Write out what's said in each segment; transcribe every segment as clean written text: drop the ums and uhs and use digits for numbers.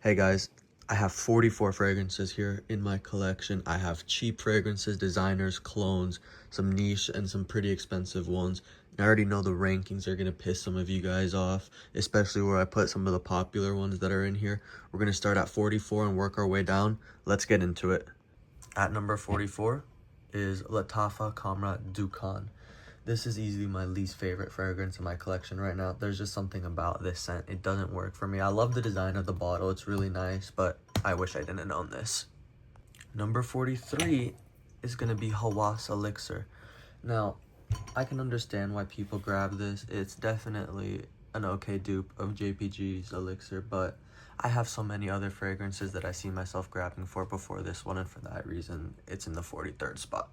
Hey guys, I have 44 fragrances here in my collection. I have cheap fragrances, designers, clones, some niche, and some pretty expensive ones. And I already know the rankings are going to piss some of you guys off, especially where I put some of the popular ones that are in here. We're going to start at 44 and work our way down. Let's get into it. At number 44 is Latafa Kamra Dukan. This is easily my least favorite fragrance in my collection right now. There's just something about this scent. It doesn't work for me. I love the design of the bottle. It's really nice, but I wish I didn't own this. Number 43 is going to be YSL Elixir. Now, I can understand why people grab this. It's definitely an okay dupe of JPG's Elixir, but I have so many other fragrances that I see myself grabbing for before this one, and for that reason, it's in the 43rd spot.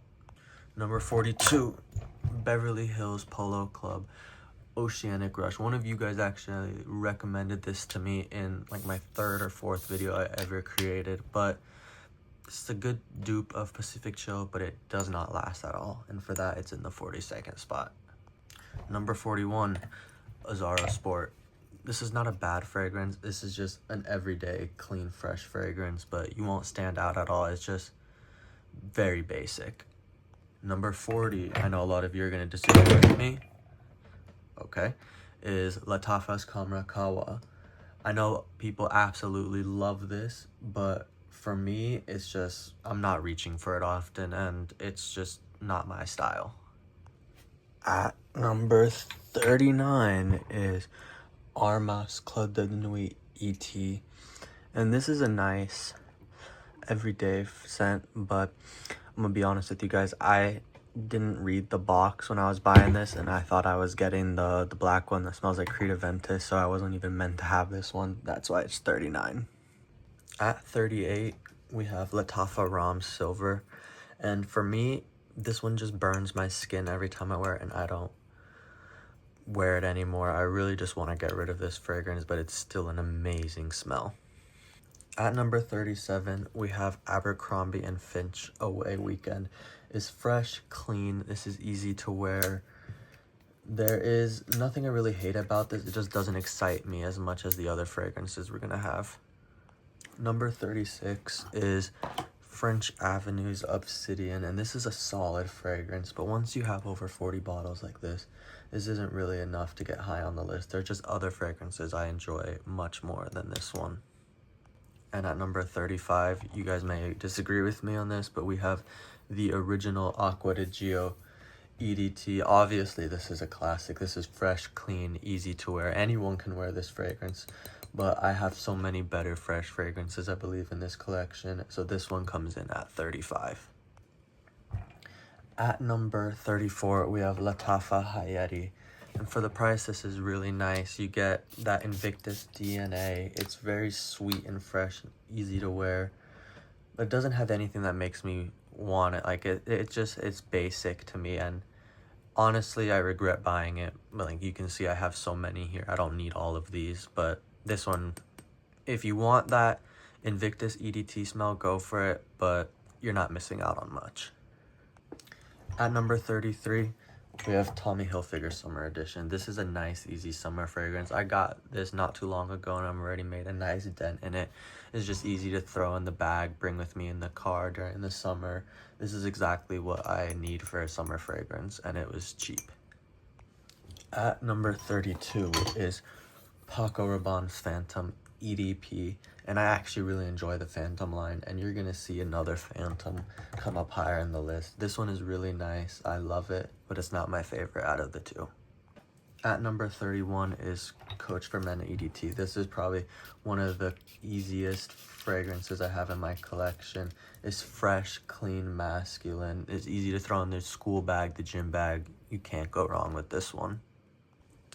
Number 42, Beverly Hills Polo Club Oceanic Rush. One of you guys actually recommended this to me in like my third or fourth video I ever created, but it's a good dupe of Pacific Chill, but it does not last at all, and for that it's in the 42nd spot. Number 41, Azzaro Sport. This is not a bad fragrance. This is just an everyday clean fresh fragrance, but you won't stand out at all. It's just very basic. Number 40, I know a lot of you are going to disagree with me, okay, is Latafa's Kamra Kawa. I know people absolutely love this, but for me, it's just, I'm not reaching for it often, and it's just not my style. At number 39 is Armas Club de Nuit ET, and this is a nice everyday scent, but I'm gonna be honest with you guys, I didn't read the box when I was buying this, and I thought I was getting the black one that smells like Creta Ventus, so I wasn't even meant to have this one. That's why it's 39. At 38, we have Latafa Ram Silver, and for me, this one just burns my skin every time I wear it, and I don't wear it anymore. I really just want to get rid of this fragrance, but it's still an amazing smell. At number 37, we have Abercrombie & Finch Away Weekend. It's fresh, clean, this is easy to wear. There is nothing I really hate about this, it just doesn't excite me as much as the other fragrances we're gonna have. Number 36 is French Avenue's Obsidian, and this is a solid fragrance, but once you have over 40 bottles like this isn't really enough to get high on the list. There are just other fragrances I enjoy much more than this one. And at number 35, you guys may disagree with me on this, but we have the original Acqua di Gio EDT. Obviously, this is a classic. This is fresh, clean, easy to wear. Anyone can wear this fragrance, but I have so many better fresh fragrances, I believe, in this collection, so this one comes in at 35. At number 34, we have Latafa Hayati. And for the price, this is really nice. You get that Invictus DNA. It's very sweet and fresh, easy to wear. But it doesn't have anything that makes me want it. Like, it's basic to me. And honestly, I regret buying it. Like, you can see I have so many here. I don't need all of these. But this one, if you want that Invictus EDT smell, go for it. But you're not missing out on much. At number 33, we have Tommy Hilfiger Summer Edition. This is a nice, easy summer fragrance. I got this not too long ago, and I've already made a nice dent in it. It's just easy to throw in the bag, bring with me in the car during the summer. This is exactly what I need for a summer fragrance, and it was cheap. At number 32 is Paco Rabanne's Phantom EDP, and I actually really enjoy the Phantom line, and you're gonna see another Phantom come up higher in the list. This one is really nice. I love it, but it's not my favorite out of the two. At number 31 is Coach for Men EDT. This is probably one of the easiest fragrances I have in my collection. It's fresh, clean, masculine. It's easy to throw in the school bag, the gym bag. You can't go wrong with this one.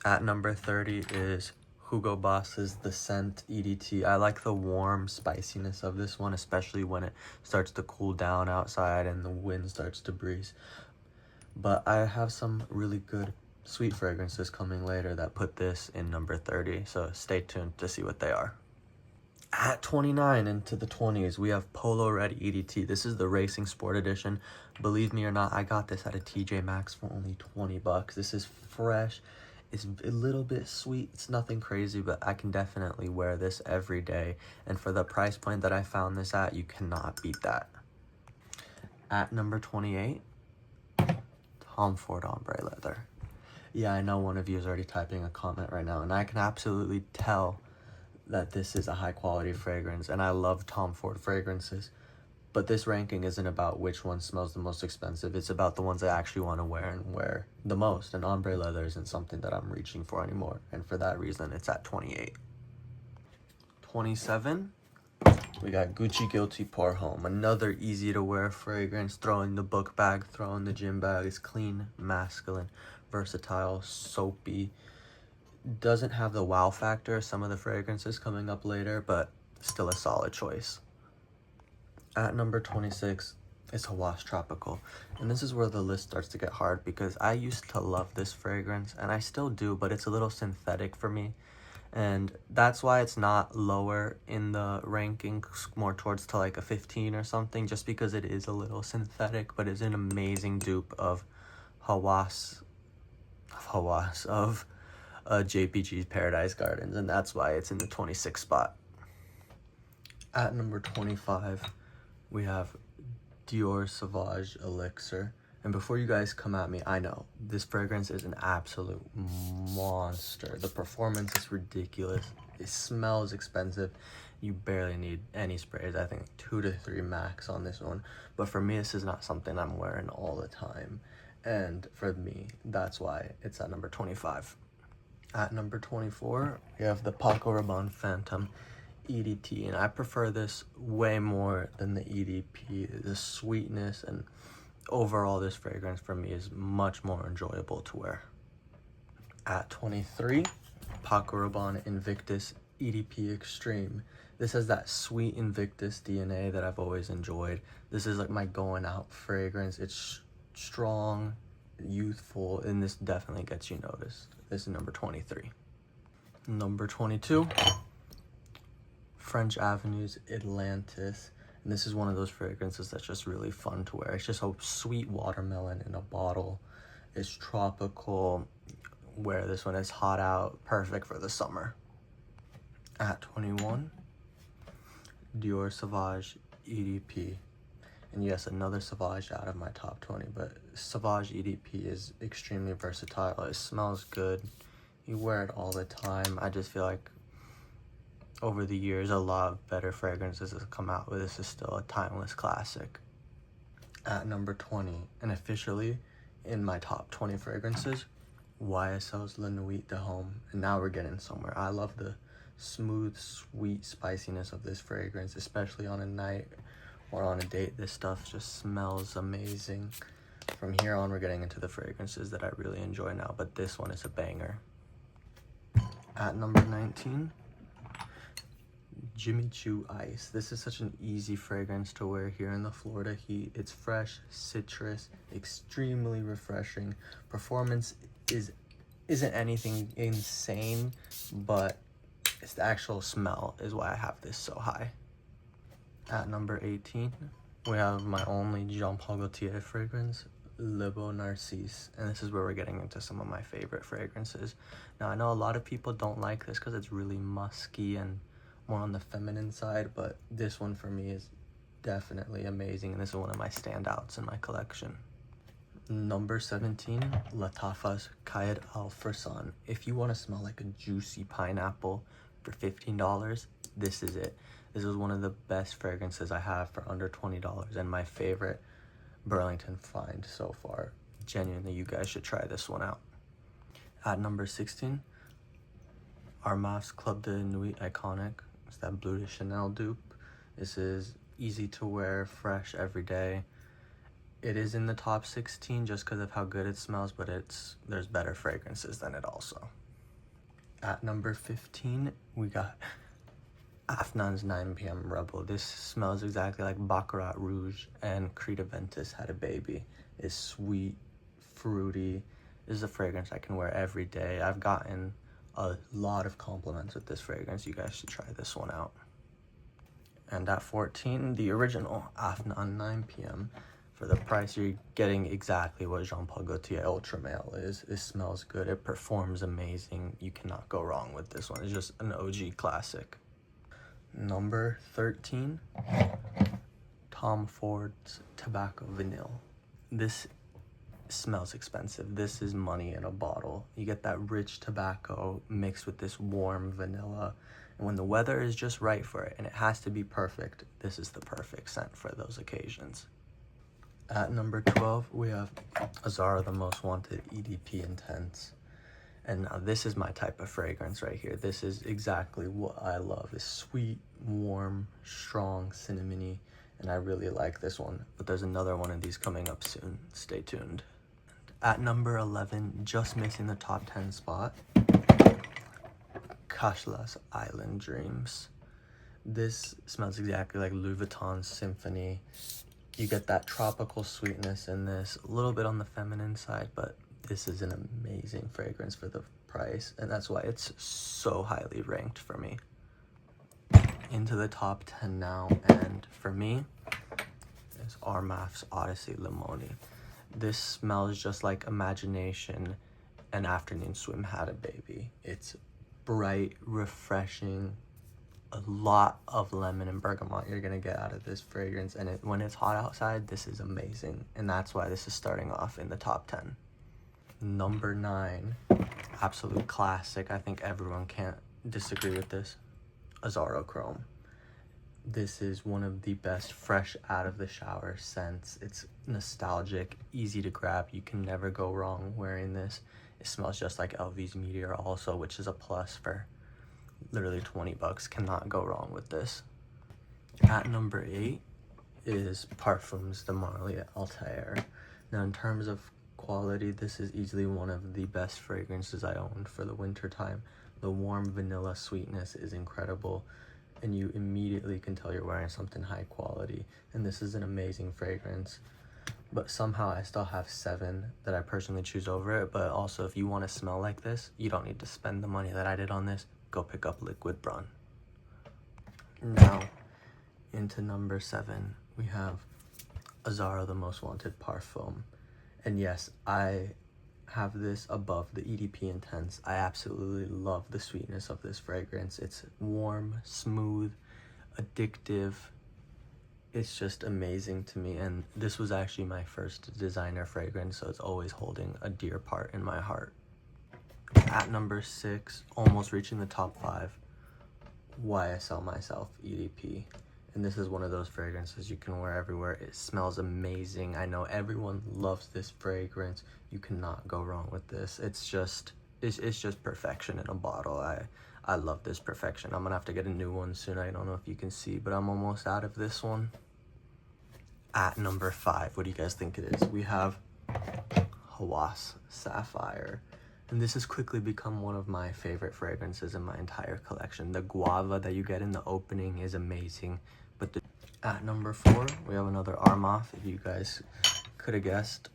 At number 30 is Hugo Boss's The Scent EDT. I like the warm spiciness of this one, especially when it starts to cool down outside and the wind starts to breeze. But I have some really good sweet fragrances coming later that put this in number 30, so stay tuned to see what they are. At 29, into the 20s, we have Polo Red EDT. This is the Racing Sport Edition. Believe me or not, I got this at a TJ Maxx for only 20 bucks. This is fresh. It's a little bit sweet. It's nothing crazy, but I can definitely wear this every day. And for the price point that I found this at, you cannot beat that. At number 28, Tom Ford Ombre Leather. Yeah, I know one of you is already typing a comment right now, and I can absolutely tell that this is a high quality fragrance, and I love Tom Ford fragrances. But this ranking isn't about which one smells the most expensive. It's about the ones I actually want to wear and wear the most. And ombre leather isn't something that I'm reaching for anymore. And for that reason, it's at 28. 27, we got Gucci Guilty Pour Home. Another easy to wear fragrance. Throw in the book bag, throw in the gym bag. It's clean, masculine, versatile, soapy. Doesn't have the wow factor of some of the fragrances coming up later, but still a solid choice. At number 26 is Hawass Tropical. And this is where the list starts to get hard because I used to love this fragrance, and I still do, but it's a little synthetic for me. And that's why it's not lower in the ranking, more towards to like a 15 or something, just because it is a little synthetic, but it's an amazing dupe of JPG's Paradise Gardens, and that's why it's in the 26th spot. At number 25, we have Dior Sauvage Elixir. And before you guys come at me, I know this fragrance is an absolute monster. The performance is ridiculous. It smells expensive. You barely need any sprays. I think 2 to 3 max on this one. But for me, this is not something I'm wearing all the time. And for me, that's why it's at number 25. At number 24, we have the Paco Rabanne Phantom EDT, and I prefer this way more than the EDP. The sweetness and overall this fragrance for me is much more enjoyable to wear. At 23, Paco Rabanne Invictus EDP Extreme. This has that sweet Invictus DNA that I've always enjoyed. This is like my going out fragrance. It's strong, youthful, and this definitely gets you noticed. This is number 23. Number 22, French Avenue's Atlantis. And this is one of those fragrances that's just really fun to wear. It's just a sweet watermelon in a bottle. It's tropical. Wear this when it's hot out. Perfect for the summer. At 21, Dior Sauvage EDP. And yes, another Sauvage out of my top 20, but Sauvage EDP is extremely versatile. It smells good. You wear it all the time. I just feel like over the years, a lot of better fragrances have come out, but this is still a timeless classic. At number 20, and officially in my top 20 fragrances, YSL's La Nuit de Homme. And now we're getting somewhere. I love the smooth, sweet spiciness of this fragrance, especially on a night or on a date. This stuff just smells amazing. From here on, we're getting into the fragrances that I really enjoy now, but this one is a banger. At number 19, Jimmy Choo Ice. This is such an easy fragrance to wear here in the Florida heat. It's fresh, citrus, extremely refreshing. Performance isn't anything insane, but it's the actual smell is why I have this so high. At number 18, we have my only Jean Paul Gaultier fragrance, Le Beau Narcisse, and this is where we're getting into some of my favorite fragrances. Now, I know a lot of people don't like this because it's really musky and more on the feminine side, but this one for me is definitely amazing, and this is one of my standouts in my collection. Number 17, Lattafa's Kayed Al Frisson. If you want to smell like a juicy pineapple for $15, this is it. This is one of the best fragrances I have for under $20 and my favorite Burlington find so far. Genuinely, you guys should try this one out. At number 16, Armaf's Club de Nuit Iconic. It's that Bleu de Chanel dupe. This is easy to wear, fresh every day. It is in the top 16 just because of how good it smells, but there's better fragrances than it also. At number 15, we got Afnan's 9 p.m. Rebel. This smells exactly like Baccarat Rouge and Creta Ventus had a baby. It's sweet, fruity. This is a fragrance I can wear every day. I've gotten a lot of compliments with this fragrance. You guys should try this one out. And at 14, the original Afnan 9 p.m. For the price, you're getting exactly what Jean Paul Gaultier Ultra Male is. It smells good. It performs amazing. You cannot go wrong with this one. It's just an OG classic. Number 13, Tom Ford's Tobacco Vanille. This smells expensive. This is money in a bottle. You get that rich tobacco mixed with this warm vanilla. And when the weather is just right for it, and it has to be perfect, this is the perfect scent for those occasions. At number 12, we have Azzaro The Most Wanted EDP Intense. And now this is my type of fragrance right here. This is exactly what I love. It's sweet, warm, strong, cinnamony, and I really like this one. But there's another one of these coming up soon. Stay tuned. At number 11, just missing the top 10 spot, Kashla's Island Dreams. This smells exactly like Louis Vuitton's Symphony. You get that tropical sweetness in this, a little bit on the feminine side, but this is an amazing fragrance for the price, and that's why it's so highly ranked for me. Into the top 10 now, and for me, is Armaf's Odyssey Limoni. This smells just like imagination and afternoon swim had a baby. It's bright, refreshing, a lot of lemon and bergamot you're gonna get out of this fragrance, and when it's hot outside, this is amazing, and that's why this is starting off in the top 10. Number 9, absolute classic. I think everyone can't disagree with this. Azzaro Chrome. This is one of the best fresh out of the shower scents. It's nostalgic, easy to grab. You can never go wrong wearing this. It smells just like LV's Meteor also, which is a plus for literally 20 bucks. Cannot go wrong with this. At number 8 is Parfums de Marly Altair. Now in terms of quality, this is easily one of the best fragrances I own for the winter time. The warm vanilla sweetness is incredible, and you immediately can tell you're wearing something high quality, and this is an amazing fragrance. But somehow I still have 7 that I personally choose over it. But also, if you want to smell like this, you don't need to spend the money that I did on this. Go pick up Liquid Brun. Now into number 7, we have Azzaro The Most Wanted Parfum. And yes, I have this above the EDP Intense. I absolutely love the sweetness of this fragrance. It's warm, smooth, addictive. It's just amazing to me, and this was actually my first designer fragrance, so it's always holding a dear part in my heart. At number 6, almost reaching the top 5, YSL Myself EDP. And this is one of those fragrances you can wear everywhere. It smells amazing. I know everyone loves this fragrance. You cannot go wrong with this. It's just perfection in a bottle. I love this perfection. I'm gonna have to get a new one soon. I don't know if you can see, but I'm almost out of this one. At number 5, what do you guys think it is? We have Hawass Sapphire. And this has quickly become one of my favorite fragrances in my entire collection. The guava that you get in the opening is amazing. But at number 4, we have another Armaf, if you guys could have guessed,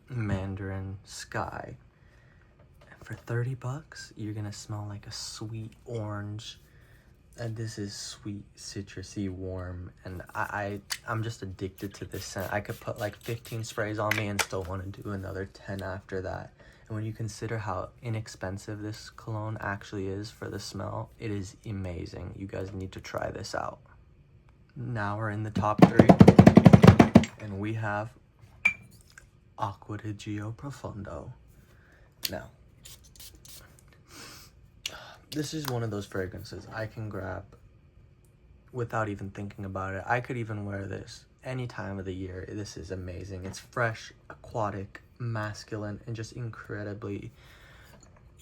Mandarin Sky. And for 30 bucks, you're gonna smell like a sweet orange. And this is sweet, citrusy, warm, and I'm just addicted to this scent. I could put like 15 sprays on me and still want to do another 10 after that. And when you consider how inexpensive this cologne actually is for the smell, it is amazing. You guys need to try this out. Now we're in the top 3, and we have Acqua di Gio Profondo. Now, this is one of those fragrances I can grab without even thinking about it. I could even wear this any time of the year. This is amazing. It's fresh, aquatic, masculine, and just incredibly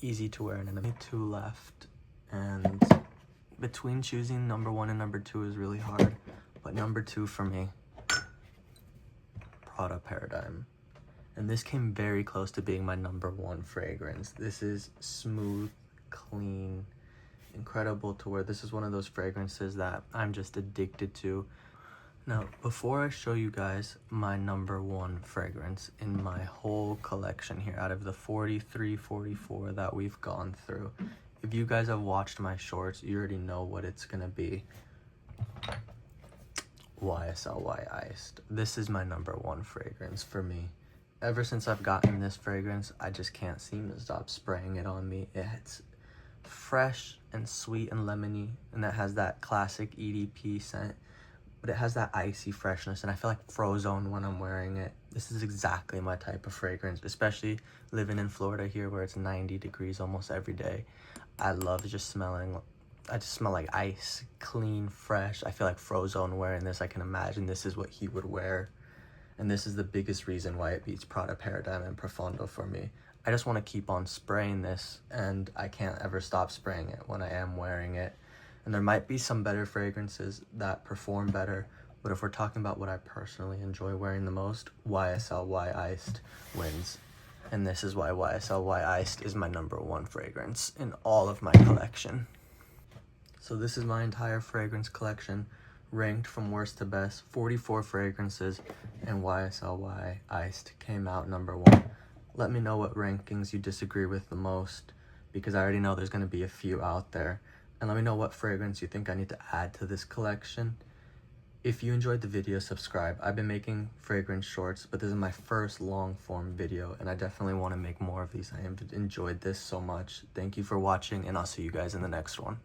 easy to wear. And only 2 left, and between choosing number 1 and number 2 is really hard, but number 2 for me, Prada Paradigme. And this came very close to being my number 1 fragrance. This is smooth, clean, incredible to wear. This is one of those fragrances that I'm just addicted to. Now, before I show you guys my number 1 fragrance in my whole collection here, out of the 43, 44 that we've gone through, if you guys have watched my shorts, you already know what it's gonna be. YSL Y Iced. This is my #1 fragrance for me. Ever since I've gotten this fragrance, I just can't seem to stop spraying it on me. It's fresh and sweet and lemony, and that has that classic EDP scent, but it has that icy freshness, and I feel like Frozone when I'm wearing it. This is exactly my type of fragrance, especially living in Florida here where it's 90 degrees almost every day. I love just smelling, I just smell like ice, clean, fresh. I feel like Frozone wearing this. I can imagine this is what he would wear. And this is the biggest reason why it beats Prada Paradigme and Profondo for me. I just want to keep on spraying this, and I can't ever stop spraying it when I am wearing it. And there might be some better fragrances that perform better, but if we're talking about what I personally enjoy wearing the most, YSL Y Iced wins. And this is why YSL Y Iced is my #1 fragrance in all of my collection. So this is my entire fragrance collection, ranked from worst to best, 44 fragrances, and YSL Y Iced came out #1. Let me know what rankings you disagree with the most, because I already know there's going to be a few out there. And let me know what fragrance you think I need to add to this collection. If you enjoyed the video, subscribe. I've been making fragrance shorts, but this is my first long form video, and I definitely want to make more of these. I have enjoyed this so much. Thank you for watching, and I'll see you guys in the next one.